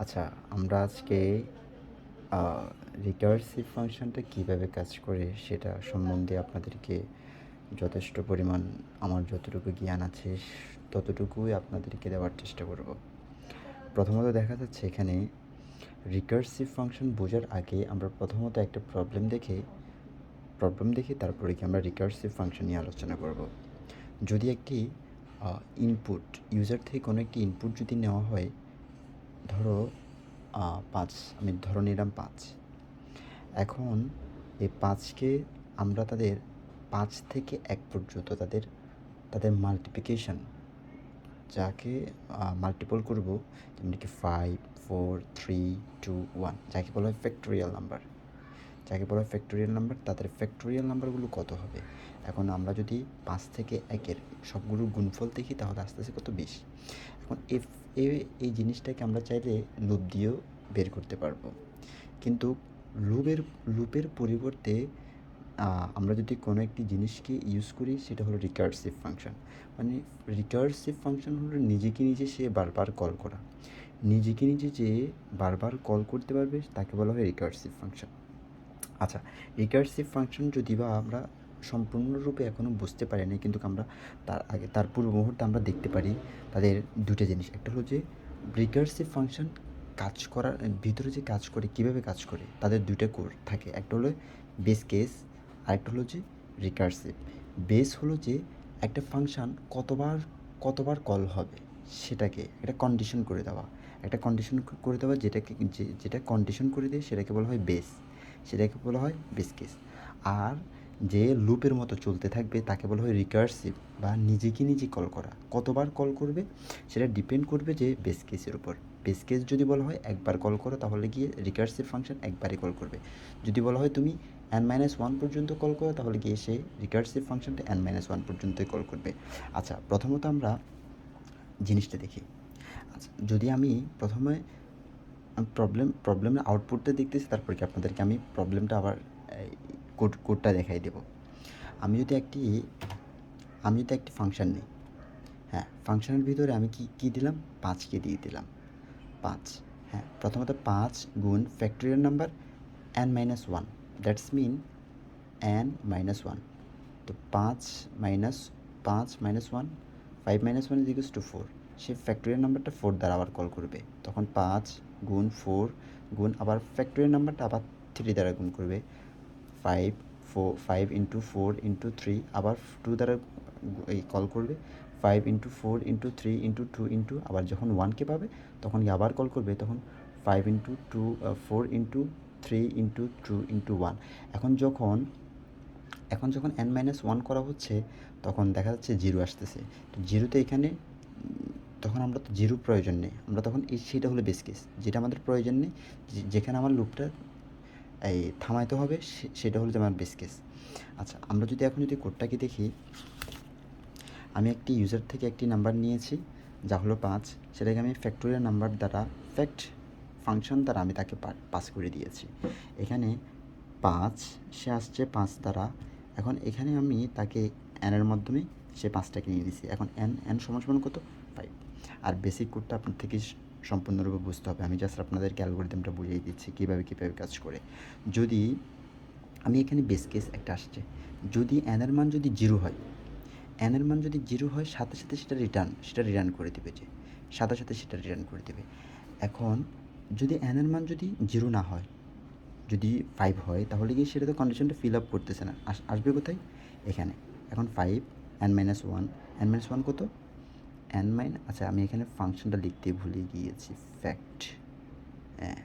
আচ্ছা, আমরা আজকে আ রিকার্সিভ ফাংশনটা কীভাবে কাজ করে সেটা সম্বন্ধে আপনাদেরকে যথেষ্ট পরিমাণ আমার যতটুকু জ্ঞান আছে ততটুকুই আপনাদেরকে দেওয়ার চেষ্টা করব। প্রথমত দেখা যাচ্ছে এখানে রিকার্সিভ ফাংশন বোঝার আগে আমরা প্রথমত একটা প্রবলেম দেখে তারপরে কি আমরা রিকার্সিভ ফাংশন নিয়ে আলোচনা করব। যদি একটি ইনপুট ইউজার থেকে কোনো একটি ইনপুট যদি নেওয়া হয়, ধরো ৫, আমি ধরে নিলাম ৫। এখন এই ৫কে আমরা তাদের ৫ থেকে ১ পর্যন্ত তাদের মাল্টিপ্লিকেশন যাকে মাল্টিপল করব, যেমন কি ৫, ৪, ৩, ২, ১, যাকে বলা হয় ফ্যাক্টোরিয়াল নাম্বার, তাদের ফ্যাক্টোরিয়াল নাম্বারগুলো কত হবে? এখন আমরা যদি ৫ থেকে ১-এর সবগুলোর গুণফল দেখি তাহলে আস্তে আস্তে কত ২০। এখন এই জিনিসটাকে আমরা চাইলে লুপ দিয়েও বের করতে পারবো, কিন্তু লুপের পরিবর্তে আমরা যদি কোনো একটি জিনিসকে ইউজ করি সেটা হলো রিকার্সিভ ফাংশন। মানে রিকার্সিভ ফাংশন হলো নিজেকে নিজে সে বারবার কল করা, নিজেকে নিজে যে বারবার কল করতে পারবে তাকে বলা হয় রিকার্সিভ ফাংশন। আচ্ছা, রিকার্সিভ ফাংশন যদি বা আমরা সম্পূর্ণরূপে এখনও বুঝতে পারি না, কিন্তু আমরা তার পূর্ব মুহূর্তে আমরা দেখতে পারি তাদের দুটো জিনিস। একটা হলো যে রিকার্সিভ ফাংশন কাজ করার ভিতরে যে কাজ করে, কীভাবে কাজ করে, তাদের দুইটা কোর থাকে। একটা হলো বেস কেস, আরেকটা হলো যে রিকার্সিভ। বেস হলো যে একটা ফাংশন কতবার কল হবে সেটাকে একটা কন্ডিশন করে দেওয়া, যেটা কন্ডিশন করে দেয় সেটাকে বলা হয় বেস, সেটাকে বলা হয় বেস কেস। আর যে লুপের মতো চলতে থাকবে তাকে বলা হয় রিকার্সিভ, বা নিজেকে নিজে কল করা। কতবার কল করবে সেটা ডিপেন্ড করবে যে বেস কেসের উপর। বেস কেস যদি বলা হয় একবার কল করো, তাহলে গিয়ে রিকার্সিভ ফাংশন একবারই কল করবে। যদি বলা হয় তুমি n-1 পর্যন্ত কল করো, তাহলে গিয়ে সে রিকার্সিভ ফাংশনটা n-1 পর্যন্তই কল করবে। আচ্ছা, প্রথমত আমরা জিনিসটা দেখি। আচ্ছা, যদি আমি প্রথমে প্রবলেমের আউটপুটটা দেখতেছি, তারপর কি আপনাদেরকে আমি প্রবলেমটা আবার কোডটা দেখাই দেব। আমি যদি একটি ফাংশন নিই, হ্যাঁ, ফাংশনের ভিতরে আমি কি দিলাম? ৫কে দিয়ে দিলাম। ৫, হ্যাঁ, প্রথমত ৫ গুণ factorial number n-1, that's mean n-1। তো ৫ মাইনাস 1, 5 - 1 = 4। সে ফ্যাক্টোরিয়াল নাম্বারটা 4 দ্বারা আবার কল করবে, তখন ৫ গুণ 4 গুণ আবার ফ্যাক্টোরিয়াল নাম্বারটা আবার 3 দ্বারা গুণ করবে। 5 × 4 × 3 আবার 2 দ্বারা কল করবে। 5 × 4 × 3 × 2 আবার যখন 1কে পাবে তখন আবার কল করবে, তখন 5 × 2 4 × 3 × 2 × 1। এখন যখন n-1 করা হচ্ছে তখন দেখা যাচ্ছে 0 আসতেছে। তো 0তে এখানে তখন আমরা তো 0 প্রয়োজন নেই, আমরা তখন সেটা হলো বেস কেস, যেটা আমাদের প্রয়োজন নেই, যেখানে আমার লুপটা থামাইতে হবে, সেটা হলো যে আমার বেস কেস। আচ্ছা, আমরা এখন যদি কোডটাকে দেখি, আমি একটি ইউজার থেকে একটি নাম্বার নিয়েছি যা হলো ৫, সেটাকে আমি ফ্যাক্টোরিয়াল নাম্বার দ্বারা ফাংশন দ্বারা আমি তাকে পাস করে দিয়েছি। এখানে ৫ সে আসছে ৫ দ্বারা। এখন এখানে আমি তাকে এর মাধ্যমে সে ৫টাকে নিয়ে নিয়েছি। এখন n সমান কত? 5। আর বেসিক কোডটা আপনার থেকে সম্পূর্ণরূপে বুঝতে হবে। আমি জাস্ট আপনাদেরকে অ্যালগরিদমটা বুঝিয়ে দিচ্ছি কীভাবে কাজ করে। যদি আমি এখানে বেস কেস একটা আসছে, যদি এর মান যদি 0 হয়, সাথে সাথে সেটা রিটার্ন করে দেবে, রিটার্ন করে দেবে। এখন যদি এর মান যদি 0 না হয়, যদি 5 হয়, তাহলে কি সেটা তো কন্ডিশনটা ফিল আপ করতেছে না, আসবে কোথায়? এখানে। এখন 5 n-1 কত? আচ্ছা, আমি এখানে ফাংশনটা লিখতে ভুলে গিয়েছি, ফ্যাক্ট, হ্যাঁ,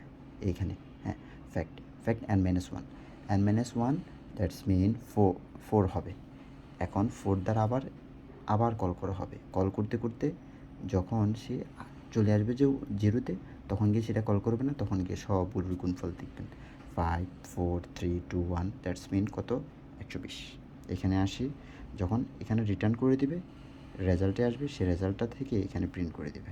এইখানে, হ্যাঁ, ফ্যাক্ট n-1, দ্যাটস মিন 4 হবে। এখন 4 দ্বারা আবার কল করা হবে। কল করতে করতে যখন সে চলে আসবে যে 0তে, তখন গিয়ে সেটা কল করবে না, তখন গিয়ে সবগুলোর গুণফল দেখবেন। 5 4 3 2 1, দ্যাটস মিন কত? 120। এখানে আসি, যখন এখানে রিটার্ন করে দিবে, রেজাল্টে আসবে, সে রেজাল্টটা থেকে এখানে প্রিন্ট করে দেবে।